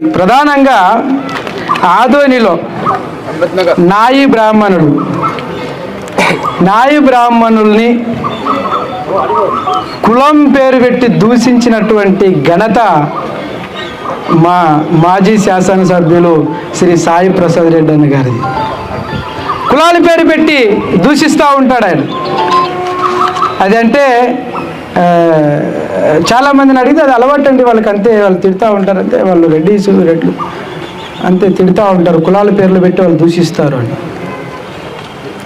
ప్రధానంగా ఆదోనిలో నాయి బ్రాహ్మణుల్ని కులం పేరు పెట్టి దూషించినటువంటి ఘనత మా మాజీ శాసనసభ్యులు శ్రీ సాయి ప్రసాద్ రెడ్డి అన్న గారిది. కులాల పేరు పెట్టి దూషిస్తూ ఉంటాడు ఆయన. అదంటే చాలామందిని అడిగితే అది అలవాటు అండి వాళ్ళకి, అంతే. వాళ్ళు తిడుతూ ఉంటారు, అంతే. వాళ్ళు రెడ్లు అంతే తిడుతూ ఉంటారు, కులాల పేర్లు పెట్టి వాళ్ళు దూషిస్తారు అని.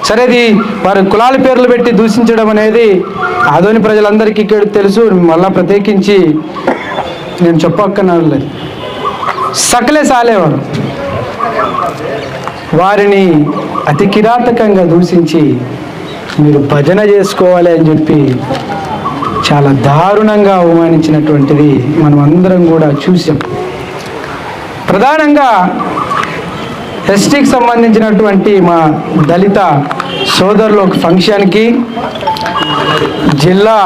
సరే, అది వారు కులాల పేర్లు పెట్టి దూషించడం అనేది ఆదోని ప్రజలందరికీ ఇక్కడ తెలుసు. మళ్ళా ప్రత్యేకించి నేను చెప్పక్కర్లేదు. సకలే సాలేవారు వారిని అతి కిరాతకంగా దూషించి మీరు భజన చేసుకోవాలి అని చెప్పి చాలా దారుణంగా అవమానించినటువంటిది మనం అందరం కూడా చూసాం. ప్రధానంగా ఎస్టీకి సంబంధించినటువంటి మా దళిత సోదరులు ఒక ఫంక్షన్కి, జిల్లా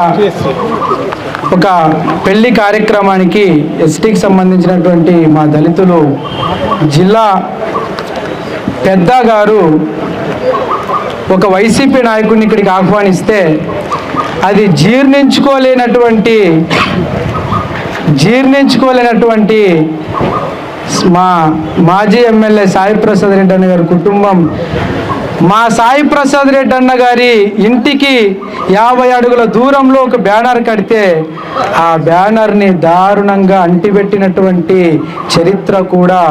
ఒక పెళ్లి కార్యక్రమానికి ఎస్టీకి సంబంధించినటువంటి మా దళితులు జిల్లా పెద్ద గారు ఒక వైసీపీ నాయకుడిని ఇక్కడికి ఆహ్వానిస్తే అది జీర్ణించుకోలేనటువంటి మా మాజీ ఎమ్మెల్యే సాయి ప్రసాద్ రెడ్డి అన్న గారి కుటుంబం మా సాయి ప్రసాద్ రెడ్డి అన్న గారి ఇంటికి 50 అడుగుల దూరంలో ఒక బ్యానర్ కడితే ఆ బ్యానర్ని దారుణంగా అంటిపెట్టినటువంటి చరిత్ర కూడా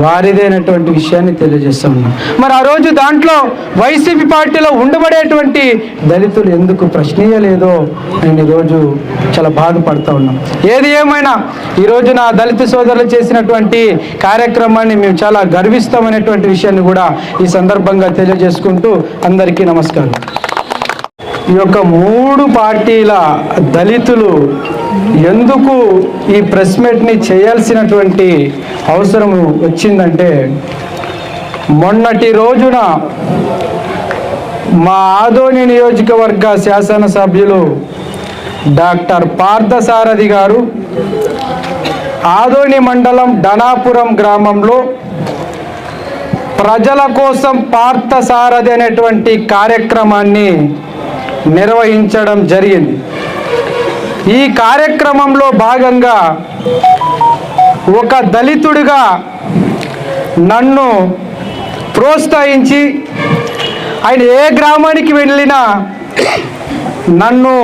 వారిదైనటువంటి విషయాన్ని తెలియజేస్తున్నాం. మరి ఆ రోజు దాంట్లో వైసీపీ పార్టీలో ఉండబడేటువంటి దళితులు ఎందుకు ప్రశ్నించలేదో నేను ఈరోజు చాలా బాధపడుతూ ఉన్నాం. ఏది ఏమైనా ఈరోజు నా దళిత సోదరులు చేసినటువంటి కార్యక్రమాన్ని మేము చాలా గర్విస్తామనేటువంటి విషయాన్ని కూడా ఈ సందర్భంగా తెలియజేసుకుంటూ అందరికీ నమస్కారం. ఈ యొక్క 3 పార్టీల దళితులు ఎందుకు ఈ ప్రెస్ మీట్ని చేయాల్సినటువంటి అవసరం వచ్చిందంటే, మొన్నటి రోజున మా ఆదోని నియోజకవర్గ శాసనసభ్యులు డాక్టర్ పార్థసారథి గారు ఆదోని మండలం ధనాపురం గ్రామంలో ప్రజల కోసం పార్థసారథి అనేటువంటి కార్యక్రమాన్ని నిర్వహించడం జరిగింది. ఈ కార్యక్రమంలో భాగంగా ఒక దళితుడిగా నన్ను ప్రోత్సహించి ఆయన ఏ గ్రామానికి వెళ్ళినా నన్ను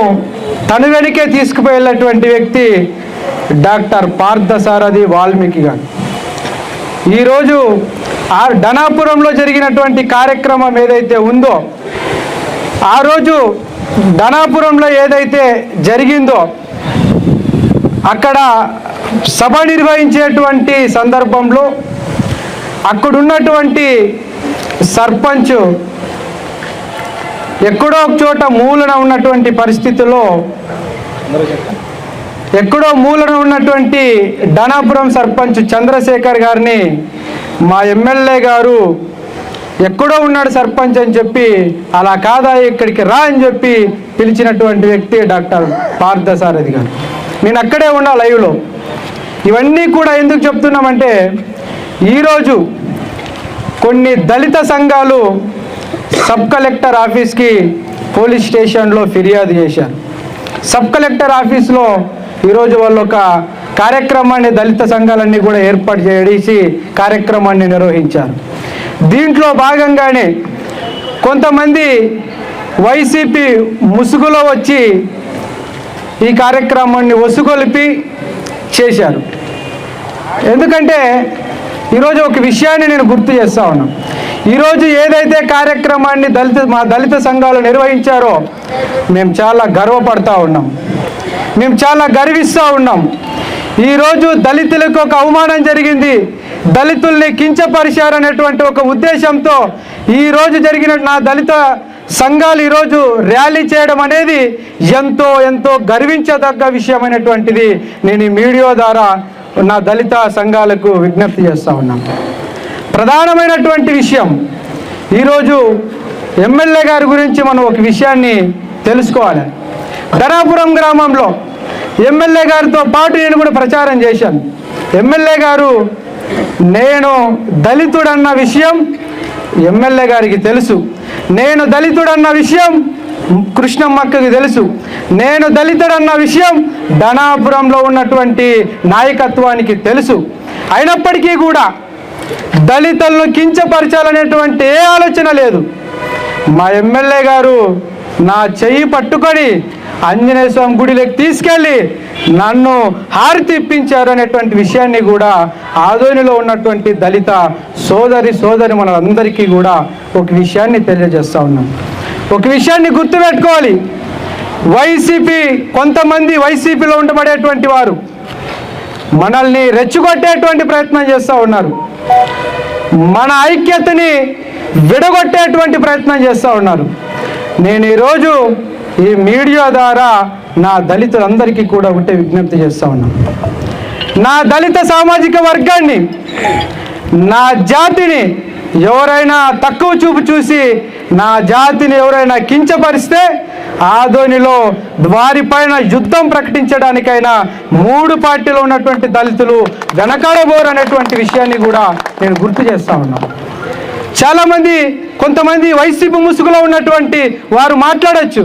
తను వెనుకే తీసుకుపోయేటువంటి వ్యక్తి డాక్టర్ పార్థసారథి వాల్మీకి గారు. ఈరోజు ఆ ధనాపురంలో జరిగినటువంటి కార్యక్రమం ఏదైతే ఉందో, ఆ రోజు ధనాపురంలో ఏదైతే జరిగిందో అక్కడ సభ నిర్వహించేటువంటి సందర్భంలో అక్కడున్నటువంటి సర్పంచ్ ఎక్కడో ఒక చోట మూలన ఉన్నటువంటి పరిస్థితుల్లో, ఎక్కడో మూలన ఉన్నటువంటి ధనాపురం సర్పంచ్ చంద్రశేఖర్ గారిని మా ఎమ్మెల్యే గారు ఎక్కడో ఉన్నాడు సర్పంచ్ అని చెప్పి, అలా కాదా ఇక్కడికి రా అని చెప్పి పిలిచినటువంటి వ్యక్తి డాక్టర్ పార్థసారథి గారు. నేను అక్కడే ఉన్నా లైవ్లో. ఇవన్నీ కూడా ఎందుకు చెప్తున్నామంటే, ఈరోజు కొన్ని దళిత సంఘాలు సబ్ కలెక్టర్ ఆఫీస్కి పోలీస్ స్టేషన్లో ఫిర్యాదు చేశారు. సబ్ కలెక్టర్ ఆఫీస్లో ఈరోజు వాళ్ళు ఒక కార్యక్రమాన్ని దళిత సంఘాలన్నీ కూడా ఏర్పాటు చేసి కార్యక్రమాన్ని నిర్వహించారు. దీంట్లో భాగంగానే కొంతమంది వైసీపీ ముసుగులో వచ్చి ఈ కార్యక్రమాన్ని ఒసుగొలిపి చేశారు. ఎందుకంటే ఈరోజు ఒక విషయాన్ని నేను గుర్తు చేస్తా ఉన్నాను. ఈరోజు ఏదైతే కార్యక్రమాన్ని మా దళిత సంఘాలు నిర్వహించారో మేము చాలా గర్వపడతా ఉన్నాం, మేము చాలా గర్విస్తూ ఉన్నాం. ఈరోజు దళితులకు ఒక అవమానం జరిగింది, దళితుల్ని కించపరిచారనేటువంటి ఒక ఉద్దేశంతో ఈరోజు జరిగిన నా దళిత సంఘాలు ఈరోజు ర్యాలీ చేయడం అనేది ఎంతో ఎంతో గర్వించదగ్గ విషయమైనటువంటిది. నేను ఈ మీడియా ద్వారా నా దళిత సంఘాలకు విజ్ఞప్తి చేస్తూ ఉన్నాను. ప్రధానమైనటువంటి విషయం, ఈరోజు ఎమ్మెల్యే గారి గురించి మనం ఒక విషయాన్ని తెలుసుకోవాలి. ధనాపురం గ్రామంలో ఎమ్మెల్యే గారితో పాటు నేను కూడా ప్రచారం చేశాను. ఎమ్మెల్యే గారు నేను దళితుడన్న విషయం ఎమ్మెల్యే గారికి తెలుసు, నేను దళితుడన్న విషయం కృష్ణమ్మక్కకి తెలుసు, నేను దళితుడన్న విషయం ధనాపురంలో ఉన్నటువంటి నాయకత్వానికి తెలుసు. అయినప్పటికీ కూడా దళితులను కించపరచాలనేటువంటి ఏ ఆలోచన లేదు. మా ఎమ్మెల్యే గారు నా చెయ్యి పట్టుకొని ఆంజనేయ స్వామి గుడిలోకి తీసుకెళ్ళి నన్ను హారతి ఇప్పించారు అనేటువంటి విషయాన్ని కూడా ఆదోనిలో ఉన్నటువంటి దళిత సోదరి మనందరికీ కూడా ఒక విషయాన్ని తెలియజేస్తూ ఉన్నాం. ఒక విషయాన్ని గుర్తుపెట్టుకోవాలి. కొంతమంది వైసీపీలో ఉండబడేటువంటి వారు మనల్ని రెచ్చగొట్టేటువంటి ప్రయత్నం చేస్తూ ఉన్నారు, మన ఐక్యతని విడగొట్టేటువంటి ప్రయత్నం చేస్తూ ఉన్నారు. నేను ఈరోజు ఈ మీడియా ద్వారా నా దళితులందరికీ కూడా ఒకటే విజ్ఞప్తి చేస్తూ ఉన్నాను. నా దళిత సామాజిక వర్గాన్ని, నా జాతిని ఎవరైనా తక్కువ చూపు చూసి నా జాతిని ఎవరైనా కించపరిస్తే ఆదోనిలో వారిపైన యుద్ధం ప్రకటించడానికైనా 3 పార్టీలో ఉన్నటువంటి దళితులు వెనకాడబోరు అనేటువంటి విషయాన్ని కూడా నేను గుర్తు చేస్తా ఉన్నాను. చాలామంది కొంతమంది వైసీపీ ముసుగులో ఉన్నటువంటి వారు మాట్లాడచ్చు,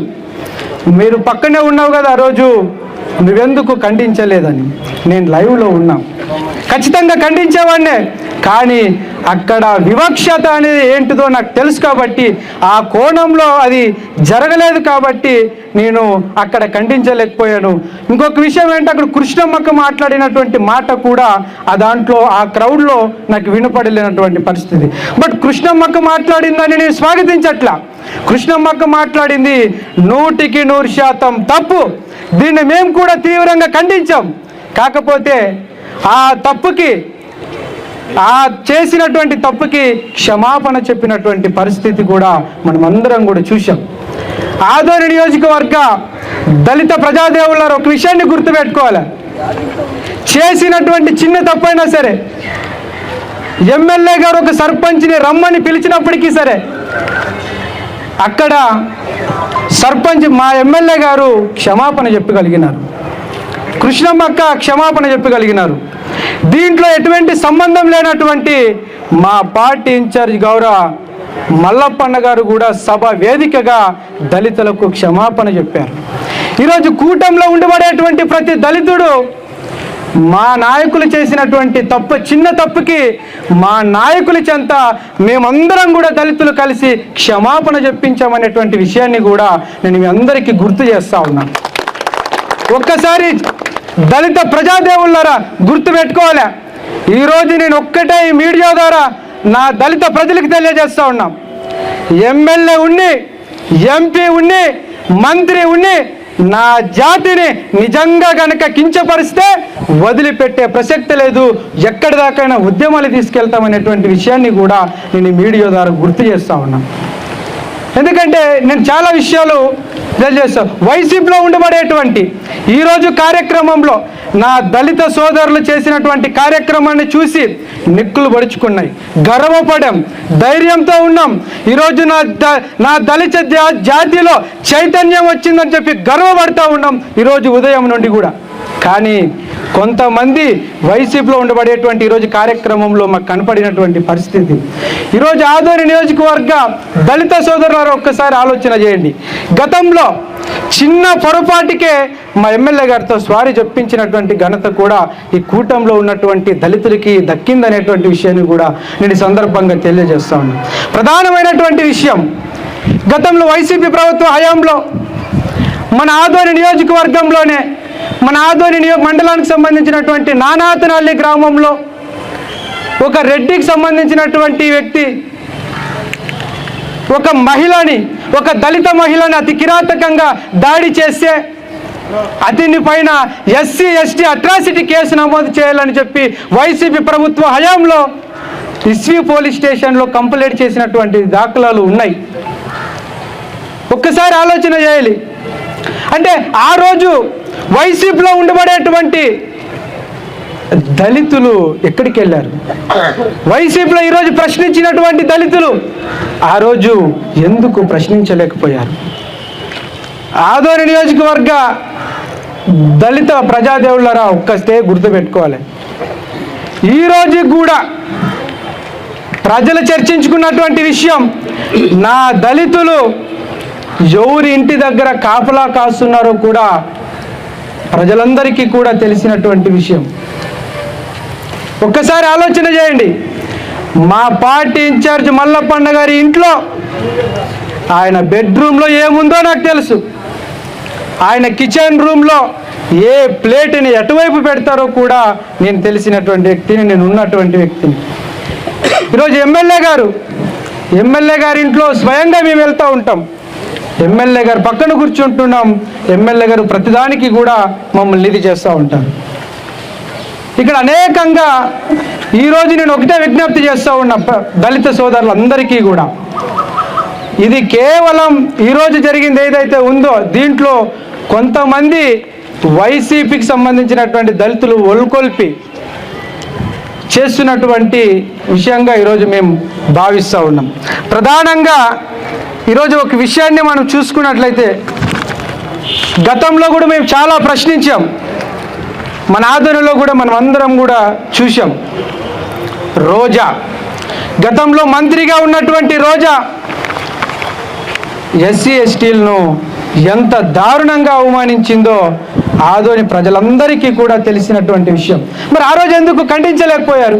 మీరు పక్కనే ఉన్నావు కదా ఆ రోజు నువ్వెందుకు ఖండించలేదని. నేను లైవ్లో ఉన్నా, ఖచ్చితంగా ఖండించేవాడినే. కానీ అక్కడ వివక్షత అనేది ఏంటిదో నాకు తెలుసు కాబట్టి, ఆ కోణంలో అది జరగలేదు కాబట్టి నేను అక్కడ ఖండించలేకపోయాను. ఇంకొక విషయం ఏంటి, అక్కడ కృష్ణమ్మక్క మాట్లాడినటువంటి మాట కూడా దాంట్లో ఆ క్రౌడ్లో నాకు వినపడలేనటువంటి పరిస్థితి. బట్ కృష్ణమ్మక్క మాట్లాడిందని నేను స్వాగతించట్లా. కృష్ణమ్మక్క మాట్లాడింది 100% తప్పు. దీన్ని మేము కూడా తీవ్రంగా ఖండించాం. కాకపోతే ఆ తప్పుకి, ఆ చేసినటువంటి తప్పుకి క్షమాపణ చెప్పినటువంటి పరిస్థితి కూడా మనమందరం కూడా చూసాం. ఆదోని నియోజకవర్గ దళిత ప్రజాదేవులారు ఒక విషయాన్ని గుర్తుపెట్టుకోవాలి. చేసినటువంటి చిన్న తప్పైనా సరే, ఎమ్మెల్యే గారు ఒక సర్పంచ్ని రమ్మని పిలిచినప్పటికీ సరే, అక్కడ సర్పంచ్ మా ఎమ్మెల్యే గారు క్షమాపణ చెప్పగలిగినారు, కృష్ణమ్మక్క క్షమాపణ చెప్పగలిగినారు. దీంట్లో ఎటువంటి సంబంధం లేనటువంటి మా పార్టీ ఇన్ఛార్జ్ గౌరవ మల్లప్పన్న గారు కూడా సభ వేదికగా దళితులకు క్షమాపణ చెప్పారు. ఈరోజు కూటమిలో ఉండబడేటువంటి ప్రతి దళితుడు మా నాయకులు చేసినటువంటి చిన్న తప్పుకి మా నాయకుల చెంత మేమందరం కూడా దళితులు కలిసి క్షమాపణ చెప్పించామనేటువంటి విషయాన్ని కూడా నేను మీ అందరికీ గుర్తు చేస్తా ఉన్నాను. ఒక్కసారి దళిత ప్రజాదేవులారా గుర్తుపెట్టుకోవాలి. ఈరోజు నేను ఒక్కటే ఈ మీడియా ద్వారా నా దళిత ప్రజలకు తెలియజేస్తా ఉన్నాం, ఎమ్మెల్యే ఉన్ని, ఎంపీ ఉన్ని, మంత్రి ఉన్ని నా జాతిని నిజంగా గనక కించపరిస్తే వదిలిపెట్టే ప్రసక్తి లేదు. ఎక్కడి దాకైనా ఉద్యమాలు తీసుకెళ్తామనేటువంటి విషయాన్ని కూడా నేను ఈ మీడియా ద్వారా గుర్తు చేస్తా ఉన్నాను. ఎందుకంటే నేను చాలా విషయాలు తెలియజేస్తాను. వైసీపీలో ఉండబడేటువంటి ఈరోజు కార్యక్రమంలో నా దళిత సోదరులు చేసినటువంటి కార్యక్రమాన్ని చూసి నిక్కులు పడుచుకున్నాయి, గర్వపడాం, ధైర్యంతో ఉన్నాం. ఈరోజు నా దళిత జాతిలో చైతన్యం వచ్చిందని చెప్పి గర్వపడుతూ ఉన్నాం ఈరోజు ఉదయం నుండి కూడా. కానీ కొంతమంది వైసీపీలో ఉండబడేటువంటి ఈరోజు కార్యక్రమంలో మాకు కనపడినటువంటి పరిస్థితి. ఈరోజు ఆదోని నియోజకవర్గ దళిత సోదరులారు ఒక్కసారి ఆలోచన చేయండి. గతంలో చిన్న పొరపాటుకే మా ఎమ్మెల్యే గారితో స్వారీ చెప్పించినటువంటి ఘనత కూడా ఈ కూటమిలో ఉన్నటువంటి దళితులకి దక్కిందనేటువంటి విషయాన్ని కూడా నేను ఈ సందర్భంగా తెలియజేస్తా ఉన్నాను. ప్రధానమైనటువంటి విషయం, గతంలో వైసీపీ ప్రభుత్వ హయాంలో మన ఆదోని నియోజకవర్గంలోనే, మన ఆదోని మండలానికి సంబంధించినటువంటి నానాతనహల్లి గ్రామంలో ఒక రెడ్డికి సంబంధించినటువంటి వ్యక్తి ఒక మహిళని, ఒక దళిత మహిళని అతి కిరాతకంగా దాడి చేస్తే అతని పైన ఎస్సీ ఎస్టీ అట్రాసిటీ కేసు నమోదు చేయాలని చెప్పి వైసీపీ ప్రభుత్వ హయాంలో ఇస్వి పోలీస్ స్టేషన్లో కంప్లైంట్ చేసినటువంటి దాఖలాలు ఉన్నాయి. ఒక్కసారి ఆలోచన చేయాలి. అంటే ఆ రోజు వైసీపీలో ఉండబడేటువంటి దళితులు ఎక్కడికి వెళ్ళారు? వైసీపీలో ఈరోజు ప్రశ్నించినటువంటి దళితులు ఆ రోజు ఎందుకు ప్రశ్నించలేకపోయారు? ఆదోని నియోజకవర్గ దళిత ప్రజాదేవులారా ఒక్కస్తే గుర్తుపెట్టుకోవాలి. ఈరోజు కూడా ప్రజలు చర్చించుకున్నటువంటి విషయం, నా దళితులు ఎవరి ఇంటి దగ్గర కాపలా కాస్తున్నారో కూడా ప్రజలందరికీ కూడా తెలిసినటువంటి విషయం. ఒక్కసారి ఆలోచన చేయండి. మా పార్టీ ఇన్ఛార్జ్ మల్లప్పన్న గారి ఇంట్లో ఆయన బెడ్రూమ్లో ఏముందో నాకు తెలుసు. ఆయన కిచెన్ రూమ్లో ఏ ప్లేట్ని ఎటువైపు పెడతారో కూడా నేను తెలిసినటువంటి వ్యక్తిని, నేను ఉన్నటువంటి వ్యక్తిని. ఈరోజు ఎమ్మెల్యే గారి ఇంట్లో స్వయంగా మేము వెళ్తూ ఉంటాం. ఎమ్మెల్యే గారు పక్కన కూర్చుంటున్నాం. ఎమ్మెల్యే గారు ప్రతిదానికి కూడా మమ్మల్ని ఇది చేస్తూ ఉంటారు. ఇక్కడ అనేకంగా ఈరోజు నేను ఒకటే విజ్ఞప్తి చేస్తూ ఉన్నా దళిత సోదరులందరికీ కూడా, ఇది కేవలం ఈరోజు జరిగింది ఏదైతే ఉందో దీంట్లో కొంతమంది వైసీపీకి సంబంధించినటువంటి దళితులు ఒలుకొల్పి చేస్తున్నటువంటి విషయంగా ఈరోజు మేము భావిస్తూ ఉన్నాం. ప్రధానంగా ఈరోజు ఒక విషయాన్ని మనం చూసుకున్నట్లయితే, గతంలో కూడా మేము చాలా ప్రశ్నించాం, మన ఆధ్వర్యంలో కూడా మనం అందరం కూడా చూసాం. రోజా, గతంలో మంత్రిగా ఉన్నటువంటి రోజా ఎస్సీ ఎస్టీలను ఎంత దారుణంగా అవమానించిందో ఆదోని ప్రజలందరికీ కూడా తెలిసినటువంటి విషయం. మరి ఆ రోజు ఎందుకు ఖండించలేకపోయారు?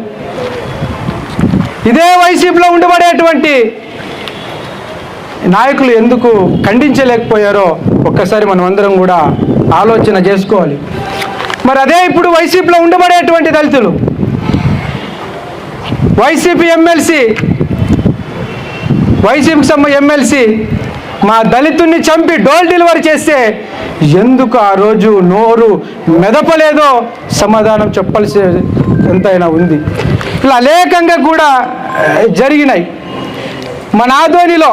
ఇదే వైసీపీలో ఉండబడేటువంటి నాయకులు ఎందుకు ఖండించలేకపోయారో ఒక్కసారి మనం అందరం కూడా ఆలోచన చేసుకోవాలి. మరి అదే ఇప్పుడు వైసీపీలో ఉండబడేటువంటి దళితులు, వైసీపీకి ఎమ్మెల్సీ మా దళితుల్ని చంపి డోర్ డెలివరీ చేస్తే ఎందుకు ఆ రోజు నోరు మెదపలేదో సమాధానం చెప్పాల్సి ఎంతైనా ఉంది. ఇలా అనేకంగా కూడా జరిగినాయి. మన ఆధ్వర్యంలో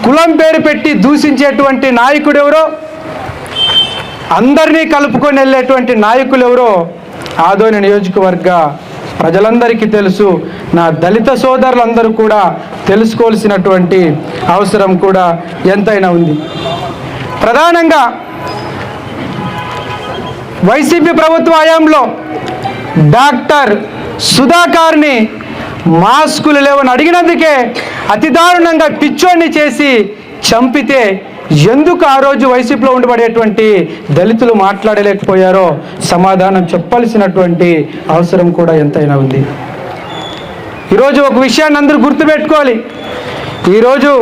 కులం పేరు పెట్టి దూషించేటువంటి నాయకుడు ఎవరో, అందరినీ కలుపుకొని వెళ్ళేటువంటి నాయకులు ఎవరో ఆదోని నియోజకవర్గ ప్రజలందరికీ తెలుసు. నా దళిత సోదరులందరూ కూడా తెలుసుకోవాల్సినటువంటి అవసరం కూడా ఎంతైనా ఉంది. ప్రధానంగా వైసీపీ ప్రభుత్వ హయాంలో డాక్టర్ సుధాకర్ని మాస్కులు లేవని అడిగినందుకే అతి దారుణంగా పిచ్చోడిని చేసి చంపితే ఎందుకు ఆ రోజు వైసీపీలో ఉండబడేటువంటి దళితులు మాట్లాడలేకపోయారో సమాధానం చెప్పాల్సినటువంటి అవసరం కూడా ఎంతైనా ఉంది. ఈరోజు ఒక విషయాన్ని అందరూ గుర్తుపెట్టుకోవాలి. ఈరోజు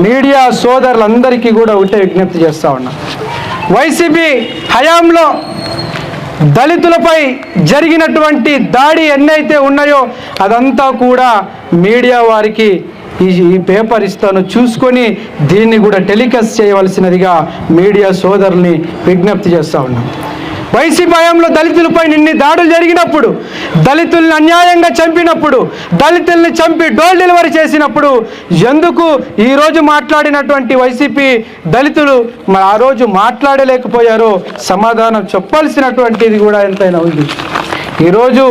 మీడియా సోదరులందరికీ కూడా ఒకటే విజ్ఞప్తి చేస్తూ ఉన్నా, వైసీపీ హయాంలో దళితులపై జరిగినటువంటి దాడి ఎన్నైతే ఉన్నాయో అదంతా కూడా మీడియా వారికి ఈ పేపర్ ఇస్తాను చూసుకొని దీన్ని కూడా టెలికాస్ట్ చేయవలసినదిగా మీడియా సోదరుల్ని విజ్ఞప్తి చేస్తూ ఉన్నాం. వైసీపీ హయాంలో దళితులపై నిన్ని దాడులు జరిగినప్పుడు, దళితుల్ని అన్యాయంగా చంపినప్పుడు, దళితుల్ని చంపి డోర్ డెలివరీ చేసినప్పుడు ఎందుకు ఈరోజు మాట్లాడినటువంటి వైసీపీ దళితులు మరి ఆ రోజు మాట్లాడలేకపోయారో సమాధానం చెప్పాల్సినటువంటిది కూడా ఎంతైనా ఉంది. ఈరోజు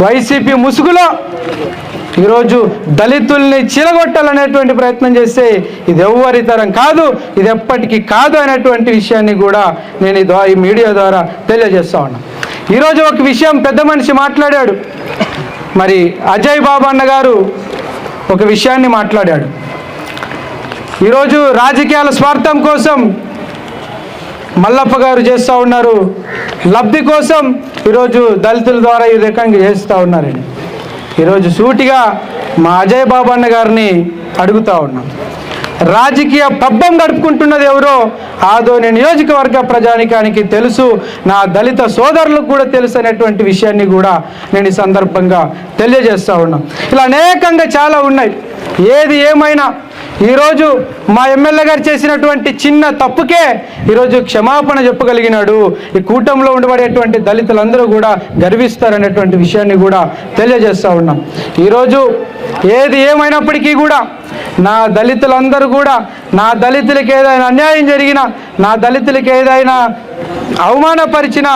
వైసీపీ ముసుగులో ఈరోజు దళితుల్ని చిరగొట్టాలనేటువంటి ప్రయత్నం చేస్తే ఇది ఎవ్వరి తరం కాదు, ఇది ఎప్పటికీ కాదు అనేటువంటి విషయాన్ని కూడా నేను ఈ మీడియా ద్వారా తెలియజేస్తా ఉన్నాను. ఈరోజు ఒక విషయం పెద్ద మనిషి మాట్లాడాడు. మరి అజయ్ బాబు అన్న గారు ఒక విషయాన్ని మాట్లాడాడు. ఈరోజు రాజకీయాల స్వార్థం కోసం మల్లప్ప గారు చేస్తూ ఉన్నారు, లబ్ధి కోసం ఈరోజు దళితుల ద్వారా ఈ రకంగా చేస్తూ ఉన్నారని ఈరోజు సూటిగా మా అజయ్ బాబు అన్న గారిని అడుగుతూ ఉన్నాం. రాజకీయ పబ్బం గడుపుకుంటున్నది ఎవరో ఆదోని నియోజకవర్గ ప్రజానికానికి తెలుసు, నా దళిత సోదరులకు కూడా తెలుసు అనేటువంటి విషయాన్ని కూడా నేను ఈ సందర్భంగా తెలియజేస్తూ ఉన్నాం. ఇలా అనేకంగా చాలా ఉన్నాయి. ఏది ఏమైనా ఈరోజు మా ఎమ్మెల్యే గారు చేసినటువంటి చిన్న తప్పుకే ఈరోజు క్షమాపణ చెప్పగలిగినాడు. ఈ కూటమిలో ఉండబడేటువంటి దళితులందరూ కూడా గర్విస్తారనేటువంటి విషయాన్ని కూడా తెలియజేస్తూ ఉన్నాం. ఈరోజు ఏది ఏమైనప్పటికీ కూడా నా దళితులందరూ కూడా, నా దళితులకి ఏదైనా అన్యాయం జరిగినా, నా దళితులకి ఏదైనా అవమానపరిచినా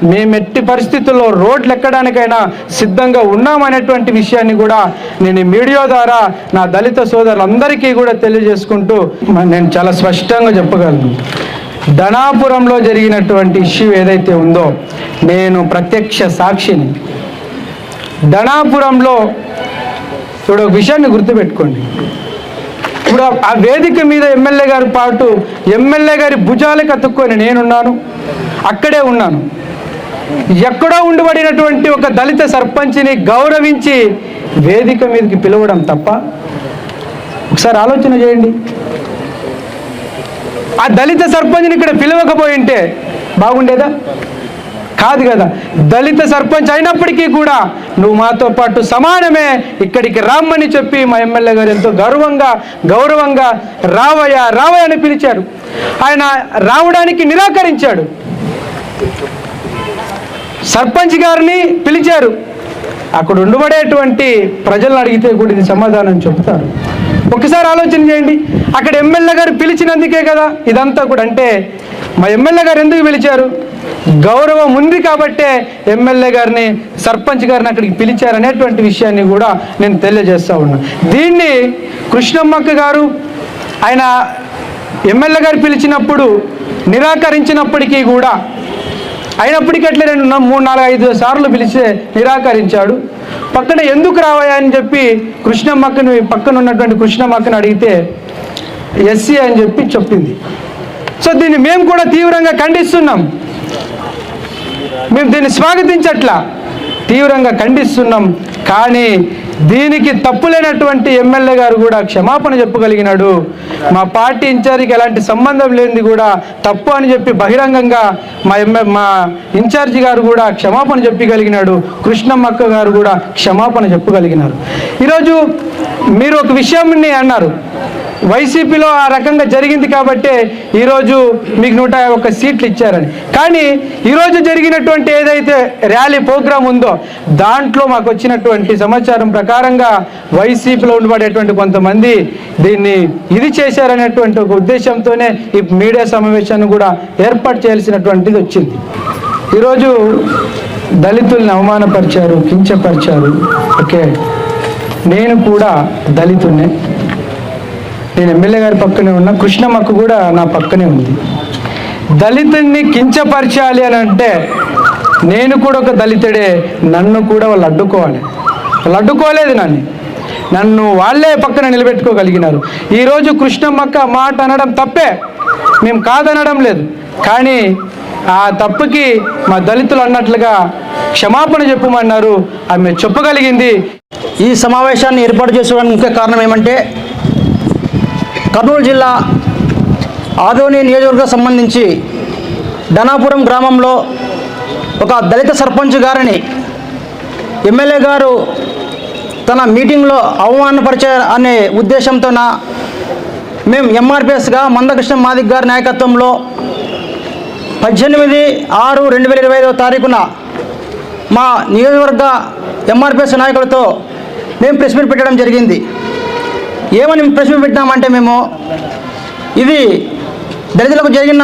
మేము ఎట్టి పరిస్థితుల్లో రోడ్లు ఎక్కడానికైనా సిద్ధంగా ఉన్నామనేటువంటి విషయాన్ని కూడా నేను ఈ మీడియా ద్వారా నా దళిత సోదరులందరికీ కూడా తెలియజేసుకుంటూ నేను చాలా స్పష్టంగా చెప్పగలను. ధనాపురంలో జరిగినటువంటి ఇష్యూ ఏదైతే ఉందో నేను ప్రత్యక్ష సాక్షిని. ధనాపురంలో ఇప్పుడు ఒక విషయాన్ని గుర్తుపెట్టుకోండి. ఇప్పుడు ఆ వేదిక మీద ఎమ్మెల్యే గారి పాటు ఎమ్మెల్యే గారి భుజాలకు అతుక్కొని నేనున్నాను, అక్కడే ఉన్నాను. ఎక్కడో ఉండబడినటువంటి ఒక దళిత సర్పంచ్ని గౌరవించి వేదిక మీదకి పిలవడం తప్ప? ఒకసారి ఆలోచన చేయండి. ఆ దళిత సర్పంచ్ని ఇక్కడ పిలవకపోయింటే బాగుండేదా? కాదు కదా. దళిత సర్పంచ్ అయినప్పటికీ కూడా నువ్వు మాతో పాటు సమానమే, ఇక్కడికి రామ్మని చెప్పి మా ఎమ్మెల్యే గారు ఎంతో గౌరవంగా రావయ్య అని పిలిచారు. ఆయన రావడానికి నిరాకరించాడు. సర్పంచ్ గారిని పిలిచారు. అక్కడ ఉండబడేటువంటి ప్రజలను అడిగితే కూడా ఇది సమాధానం చెబుతారు. ఒకసారి ఆలోచన చేయండి. అక్కడ ఎమ్మెల్యే గారు పిలిచినందుకే కదా ఇదంతా కూడా. అంటే మా ఎమ్మెల్యే గారు ఎందుకు పిలిచారు? గౌరవం ఉంది కాబట్టే ఎమ్మెల్యే గారిని సర్పంచ్ గారిని అక్కడికి పిలిచారనేటువంటి విషయాన్ని కూడా నేను తెలియజేస్తూ ఉన్నాను. దీన్ని కృష్ణమ్మక్క గారు ఆయన ఎమ్మెల్యే గారు పిలిచినప్పుడు నిరాకరించినప్పటికీ కూడా అయినప్పటికీ అట్లే 3, 4, 5 సార్లు పిలిచే నిరాకరించాడు. పక్కన ఎందుకు రావయ్యా అని చెప్పి కృష్ణమ్మక్కని పక్కన ఉన్నటువంటి కృష్ణమ్మక్కని అడిగితే ఎస్సీ అని చెప్పి చెప్పింది. సో దీన్ని మేము కూడా తీవ్రంగా ఖండిస్తున్నాం. మేము దీన్ని స్వాగతించట్లా, తీవ్రంగా ఖండిస్తున్నాం. కానీ దీనికి తప్పులేనటువంటి ఎమ్మెల్యే గారు కూడా క్షమాపణ చెప్పగలిగినాడు. మా పార్టీ ఇన్ఛార్జికి ఎలాంటి సంబంధం లేనిది కూడా తప్పు అని చెప్పి బహిరంగంగా మా ఇన్ఛార్జి గారు కూడా క్షమాపణ చెప్పగలిగినాడు. కృష్ణమ్మక్క గారు కూడా క్షమాపణ చెప్పగలిగినారు. ఈరోజు మీరు ఒక విషయాన్ని అన్నారు, వైసీపీలో ఆ రకంగా జరిగింది కాబట్టే ఈరోజు మీకు 101 సీట్లు ఇచ్చారని. కానీ ఈరోజు జరిగినటువంటి ఏదైతే ర్యాలీ ప్రోగ్రాం ఉందో దాంట్లో మాకు వచ్చినటువంటి సమాచారం ప్రకారంగా వైసీపీలో ఉండబడేటువంటి కొంతమంది దీన్ని ఇది చేశారనేటువంటి ఒక ఉద్దేశంతోనే ఈ మీడియా సమావేశాన్ని కూడా ఏర్పాటు చేయాల్సినటువంటిది వచ్చింది. ఈరోజు దళితుల్ని అవమానపరిచారు, కించపరిచారు. ఓకే, నేను కూడా దళితున్నే. నేను ఎమ్మెల్యే గారి పక్కనే ఉన్నా, కృష్ణమ్మక్క కూడా నా పక్కనే ఉంది. దళితుల్ని కించపరచాలి అని అంటే నేను కూడా ఒక దళితుడే, నన్ను కూడా వాళ్ళు అడ్డుకోవాలి. వాళ్ళు అడ్డుకోలేదు నన్ను వాళ్ళే పక్కన నిలబెట్టుకోగలిగినారు. ఈరోజు కృష్ణమ్మక్క మాట అనడం తప్పే, మేము కాదనడం లేదు. కానీ ఆ తప్పుకి మా దళితులు అన్నట్లుగా క్షమాపణ చెప్పమన్నారు, ఆమె చెప్పగలిగింది. ఈ సమావేశాన్ని ఏర్పాటు చేసుకోవడానికి ముఖ్య కారణం ఏమంటే కర్నూలు జిల్లా ఆదోని నియోజకవర్గం సంబంధించి ధనాపురం గ్రామంలో ఒక దళిత సర్పంచ్ గారిని ఎమ్మెల్యే గారు తన మీటింగ్లో అవమానపరిచే అనే ఉద్దేశంతోన మేము ఎంఆర్పిఎస్గా మందకృష్ణ మాదిక్ గారి నాయకత్వంలో 18/6/2025 మా నియోజకవర్గ ఎంఆర్పిఎస్ నాయకులతో మేము ప్రెస్ మీట్ పెట్టడం జరిగింది. ఏమని ప్రెస్ మీట్ పెట్టినామంటే మేము ఇది దళితులకు జరిగిన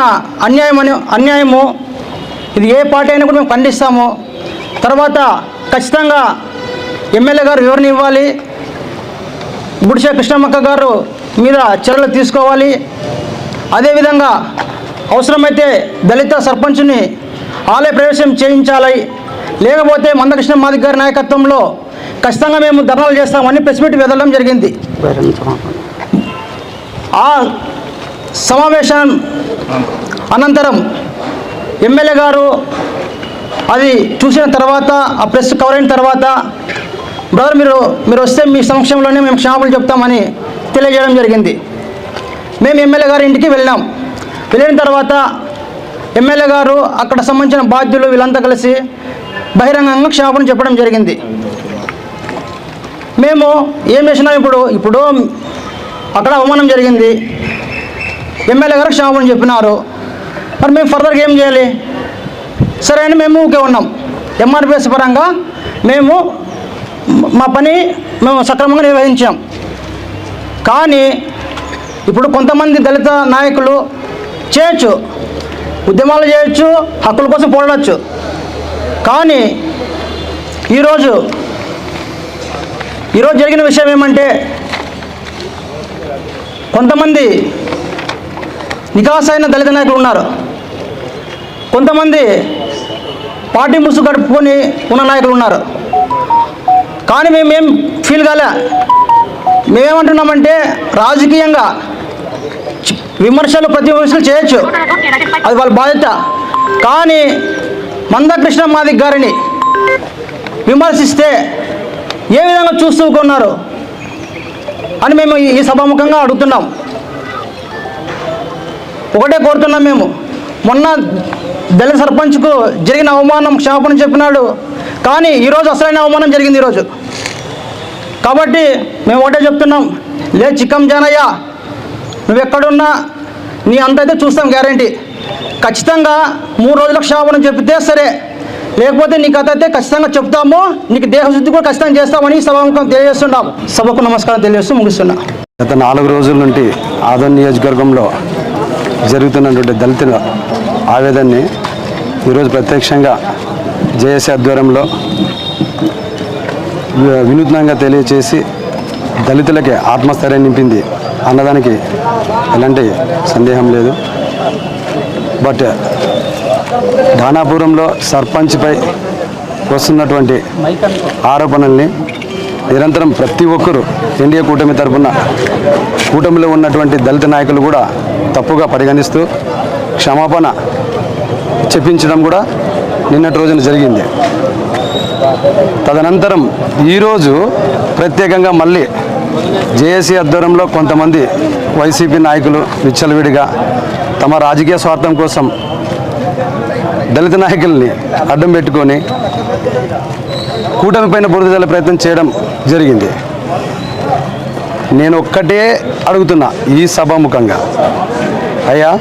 అన్యాయము, ఇది ఏ పార్టీ అయినా కూడా మేము ఖండిస్తాము. తర్వాత ఖచ్చితంగా ఎమ్మెల్యే గారు వివరణ ఇవ్వాలి, గుడిసె కృష్ణమ్మక్క గారు మీద చర్యలు తీసుకోవాలి. అదేవిధంగా అవసరమైతే దళిత సర్పంచ్ని ఆలయ ప్రవేశం చేయించాలి, లేకపోతే మందకృష్ణ మాదిక్ గారి నాయకత్వంలో ఖచ్చితంగా మేము ధర్నాలు చేస్తామని ప్రెస్ మీట్ వెళ్ళడం జరిగింది. ఆ సమావేశం అనంతరం ఎమ్మెల్యే గారు అది చూసిన తర్వాత, ఆ ప్రెస్ కవర్ అయిన తర్వాత, బ్రదర్ మీరు వస్తే మీ సమక్షంలోనే మేము క్షమాపణలు చెప్తామని తెలియజేయడం జరిగింది. మేము ఎమ్మెల్యే గారి ఇంటికి వెళ్ళిన తర్వాత ఎమ్మెల్యే గారు అక్కడ సంబంధించిన బాధ్యులు వీళ్ళంతా కలిసి బహిరంగంగా క్షమాపణ చెప్పడం జరిగింది. మేము ఏం చేసినాం, ఇప్పుడు అక్కడ అవమానం జరిగింది, ఎమ్మెల్యే గారు క్షమాపణ చెప్పినారు, మరి మేము ఫర్దర్గా ఏం చేయాలి? సరే అని మేము ఊకే ఉన్నాం. ఎంఆర్పిఎస్ పరంగా మేము మా పని మేము సక్రమంగా నిర్వహించాం. కానీ ఇప్పుడు కొంతమంది దళిత నాయకులు చేయొచ్చు, ఉద్యమాలు చేయొచ్చు, హక్కుల కోసం పోరాడచ్చు. కానీ ఈరోజు జరిగిన విషయం ఏమంటే కొంతమంది నికాసైన దళిత నాయకులు ఉన్నారు, కొంతమంది పార్టీ ముసుగు గడుపుకొని ఉన్న నాయకులు ఉన్నారు. కానీ మేమేం ఫీల్ కాలే. మేమేమంటున్నామంటే రాజకీయంగా విమర్శలు ప్రతి విమర్శలు చేయొచ్చు, అది వాళ్ళ బాధ్యత. కానీ మందకృష్ణ మాదిక్ గారిని విమర్శిస్తే ఏ విధంగా చూస్తూ కొన్నారు అని మేము ఈ సభాముఖంగా అడుగుతున్నాం. ఒకటే కోరుతున్నాం మేము, మొన్న దళిత సర్పంచ్కు జరిగిన అవమానం క్షమాపణ చెప్పినాడు, కానీ ఈరోజు అసలైన అవమానం జరిగింది ఈరోజు. కాబట్టి మేము ఒకటే చెప్తున్నాం, లే చిక్కం జానయ్య, నువ్వు ఎక్కడున్నా నీ అంతైతే చూస్తాం గ్యారంటీ. ఖచ్చితంగా 3 రోజుల క్షమాపణ చెప్తే సరే, లేకపోతే నీ కథ అయితే ఖచ్చితంగా చెప్తాము, నీకు దేహశుద్ధి కూడా ఖచ్చితంగా చేస్తామని సభాముఖం తెలియజేస్తున్నాం. సభకు నమస్కారం తెలియజేస్తూ ముగిస్తున్నా. గత 4 రోజుల నుండి ఆదోని నియోజకవర్గంలో జరుగుతున్నటువంటి దళితుల ఆవేదనని ఈరోజు ప్రత్యక్షంగా జేఏసీ ఆధ్వర్యంలో వినూత్నంగా తెలియచేసి దళితులకి ఆత్మస్థైర్యం నింపింది అన్నదానికి ఎలాంటి సందేహం లేదు. బట్ ధానాపురంలో సర్పంచ్పై వస్తున్నటువంటి ఆరోపణల్ని నిరంతరం ప్రతి ఒక్కరూ ఎన్డీఏ కూటమి తరఫున కూటమిలో ఉన్నటువంటి దళిత నాయకులు కూడా తప్పుగా పరిగణిస్తూ క్షమాపణ చెప్పించడం కూడా నిన్నటి రోజున జరిగింది. తదనంతరం ఈరోజు ప్రత్యేకంగా మళ్ళీ జేఏసీ ఆధ్వర్యంలో కొంతమంది వైసీపీ నాయకులు విచ్చలవిడిగా తమ రాజకీయ స్వార్థం కోసం దళిత నాయకుల్ని అడ్డం పెట్టుకొని కూటమి పైన బురద జల్లే ప్రయత్నం చేయడం జరిగింది. నేను ఒక్కటే అడుగుతున్నా ఈ సభాముఖంగా, అయ్యా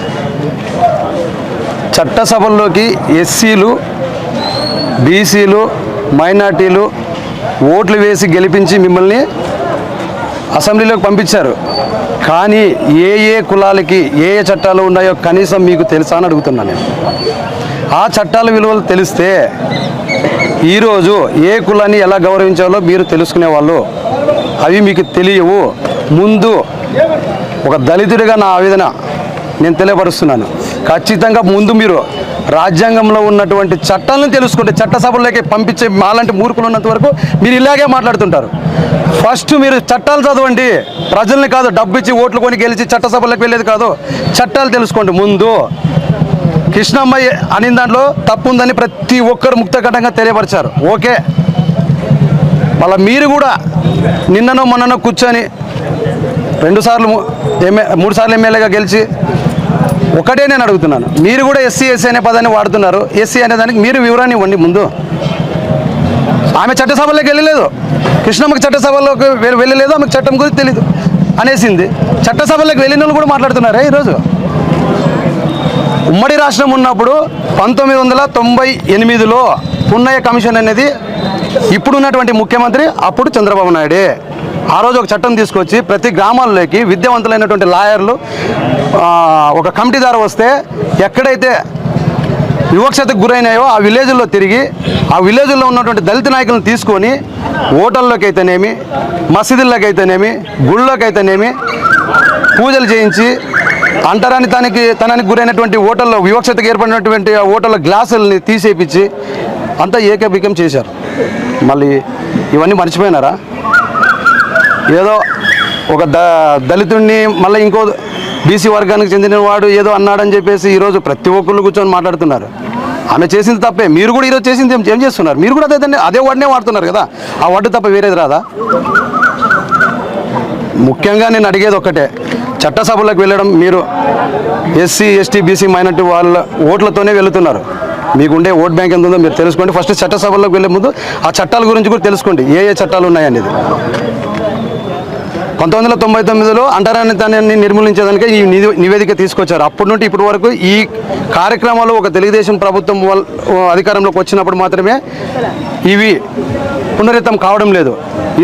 చట్టసభల్లోకి ఎస్సీలు, బీసీలు, మైనార్టీలు ఓట్లు వేసి గెలిపించి మిమ్మల్ని అసెంబ్లీలోకి పంపించారు. కానీ ఏ ఏ కులాలకి ఏ ఏ చట్టాలు ఉన్నాయో కనీసం మీకు తెలుసా అని అడుగుతున్నాను నేను. ఆ చట్టాల విలువలు తెలిస్తే ఈరోజు ఏ కులాన్ని ఎలా గౌరవించాలో మీరు తెలుసుకునే వాళ్ళు. అవి మీకు తెలియవు. ముందు ఒక దళితుడిగా నా ఆవేదన నేను తెలియపరుస్తున్నాను. ఖచ్చితంగా ముందు మీరు రాజ్యాంగంలో ఉన్నటువంటి చట్టాలను తెలుసుకుంటే, చట్టసభల్లోకి పంపించే మాలాంటి మూర్ఖులు ఉన్నంత వరకు మీరు ఇలాగే మాట్లాడుతుంటారు. ఫస్ట్ మీరు చట్టాలు చదవండి, ప్రజల్ని కాదు డబ్బు ఇచ్చి ఓట్లు కొని గెలిచి చట్టసభల్లోకి వెళ్ళేది కాదు. చట్టాలు తెలుసుకోండి ముందు. కృష్ణమ్మాయి అనిన దాంట్లో తప్పు ఉందని ప్రతి ఒక్కరు ముక్తకంఠంగా తెలియపరిచారు. ఓకే, మళ్ళీ మీరు కూడా నిన్ననో మొన్ననో కూర్చొని 3 సార్లు ఎమ్మెల్యేగా గెలిచి ఒకటే నేను అడుగుతున్నాను, మీరు కూడా ఎస్సీ అనే పదాన్ని వాడుతున్నారు. ఎస్సీ అనే దానికి మీరు వివరాన్ని ఇవ్వండి ముందు. ఆమె చట్టసభలోకి వెళ్ళలేదు, కృష్ణమ్మకి చట్టసభలోకి వెళ్ళలేదు, ఆమెకు చట్టం గురించి తెలీదు అనేసింది. చట్టసభలోకి వెళ్ళిన వాళ్ళు కూడా మాట్లాడుతున్నారే ఈరోజు. ఉమ్మడి రాష్ట్రం ఉన్నప్పుడు 1998లో పున్నయ్య కమిషన్ అనేది ఇప్పుడు ఉన్నటువంటి ముఖ్యమంత్రి అప్పుడు చంద్రబాబు నాయుడే. ఆ రోజు ఒక చట్టం తీసుకొచ్చి ప్రతి గ్రామాల్లోకి విద్యావంతులైనటువంటి లాయర్లు ఒక కమిటీ ద్వారా వస్తే ఎక్కడైతే వివక్షతకు గురైనాయో ఆ విలేజ్ల్లో తిరిగి ఆ విలేజ్ల్లో ఉన్నటువంటి దళిత నాయకులను తీసుకొని హోటల్లోకి అయితేనేమి, మసీదుల్లోకి అయితేనేమి, గుళ్ళలోకి అయితేనేమి పూజలు చేయించి అంటరాని తనానికి గురైనటువంటి హోటల్లో వివక్షతకు ఏర్పడినటువంటి హోటల్లో గ్లాసుల్ని తీసేపించి అంతా ఏకబికం చేశారు. మళ్ళీ ఇవన్నీ మర్చిపోయినారా? ఏదో ఒక దళితుడిని మళ్ళీ ఇంకో బీసీ వర్గానికి చెందిన వాడు ఏదో అన్నాడని చెప్పేసి ఈరోజు ప్రతి ఒక్కళ్ళు కూర్చొని మాట్లాడుతున్నారు. ఆమె చేసింది తప్పే, మీరు కూడా ఈరోజు చేసింది ఏం చేస్తున్నారు? మీరు కూడా అదే వర్డ్నే వాడుతున్నారు కదా. ఆ వర్డ్ తప్ప వేరేది రాదా? ముఖ్యంగా నేను అడిగేది ఒక్కటే, చట్టసభలకు వెళ్ళడం మీరు ఎస్సీ, ఎస్టీ, బీసీ, మైనార్టీ వాళ్ళ ఓట్లతోనే వెళుతున్నారు. మీకుండే ఓట్ బ్యాంక్ ఎంత ఉందో మీరు తెలుసుకోండి. ఫస్ట్ చట్టసభలకు వెళ్ళే ముందు ఆ చట్టాల గురించి కూడా తెలుసుకోండి, ఏ ఏ చట్టాలు ఉన్నాయనేది. 1999లో అంటరానితనాన్ని నిర్మూలించేదానికి ఈ నివేదిక తీసుకొచ్చారు. అప్పటి నుండి ఇప్పటి వరకు ఈ కార్యక్రమాలు ఒక తెలుగుదేశం ప్రభుత్వం అధికారంలోకి వచ్చినప్పుడు మాత్రమే ఇవి పునరుద్ధం కావడం లేదు.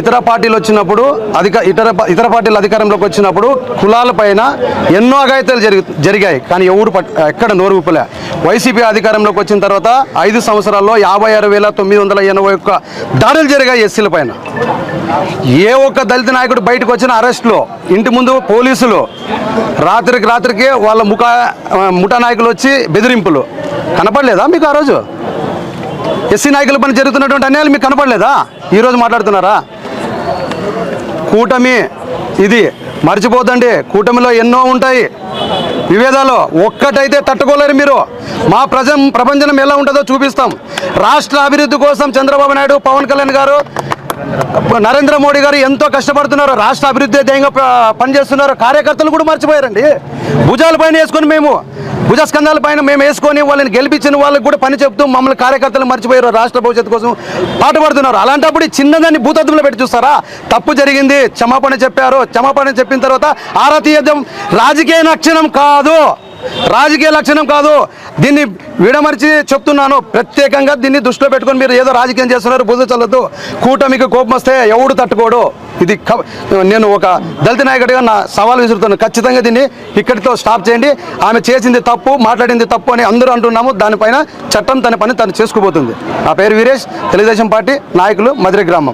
ఇతర పార్టీలు వచ్చినప్పుడు ఇతర పార్టీలు అధికారంలోకి వచ్చినప్పుడు కులాలపైన ఎన్నో అఘాయిత్యాలు జరిగాయి, కానీ ఎక్కడ నోరు ఊపలే. వైసీపీ అధికారంలోకి వచ్చిన తర్వాత 5 సంవత్సరాల్లో 56,981 దాడులు జరిగాయి ఎస్సీల పైన. ఏ ఒక్క దళిత నాయకుడు బయటకు వచ్చిన అరెస్టులో, ఇంటి ముందు పోలీసులు, రాత్రికి వాళ్ళ ముఠా నాయకులు వచ్చి బెదిరింపులు కనపడలేదా మీకు ఆ రోజు? ఎస్సీ నాయకుల పైన జరుగుతున్నటువంటి అన్యాయాలు మీకు కనపడలేదా? ఈరోజు మాట్లాడుతున్నారా? కూటమి ఇది మర్చిపోతండి. కూటమిలో ఎన్నో ఉంటాయి విభేదాలు, ఒక్కటైతే తట్టుకోలేరు మీరు. మా ప్రపంచం ఎలా ఉంటుందో చూపిస్తాం. రాష్ట్ర అభివృద్ధి కోసం చంద్రబాబు నాయుడు, పవన్ కళ్యాణ్ గారు, నరేంద్ర మోడీ గారు ఎంతో కష్టపడుతున్నారు. రాష్ట్ర అభివృద్ధి ధ్యేయంగా పనిచేస్తున్నారు. కార్యకర్తలు కూడా మర్చిపోయారండి. భుజాల పైన వేసుకొని భుజస్కంధాల పైన మేము వేసుకొని వాళ్ళని గెలిపించిన వాళ్ళకి కూడా పని చెప్తూ మమ్మల్ని కార్యకర్తలు మర్చిపోయారు. రాష్ట్ర భవిష్యత్తు కోసం పాటుపడుతున్నారు. అలాంటప్పుడు చిన్నదాన్ని భూతత్వంలో పెట్టి చూస్తారా? తప్పు జరిగింది, క్షమాపణ చెప్పారు. క్షమాపణ చెప్పిన తర్వాత ఆరా తీయడం రాజకీయ లక్షణం కాదు, రాజకీయ లక్షణం కాదు. దీన్ని విడమర్చి చెప్తున్నాను. ప్రత్యేకంగా దీన్ని దృష్టిలో పెట్టుకొని మీరు ఏదో రాజకీయం చేస్తున్నారు. బుద్ధ చల్లదు. కూటమికి కోపం వస్తే ఎవడు తట్టుకోడు. ఇది నేను ఒక దళిత నాయకుడిగా నా సవాల్ విసురుతున్నాను. ఖచ్చితంగా దీన్ని ఇక్కడితో స్టాప్ చేయండి. ఆమె చేసింది తప్పు, మాట్లాడింది తప్పు అని అందరూ అంటున్నాము. దానిపైన చట్టం తన పని తను చేసుకుపోతుంది. నా పేరు వీరేష్, తెలుగుదేశం పార్టీ నాయకులు, మధుర గ్రామం.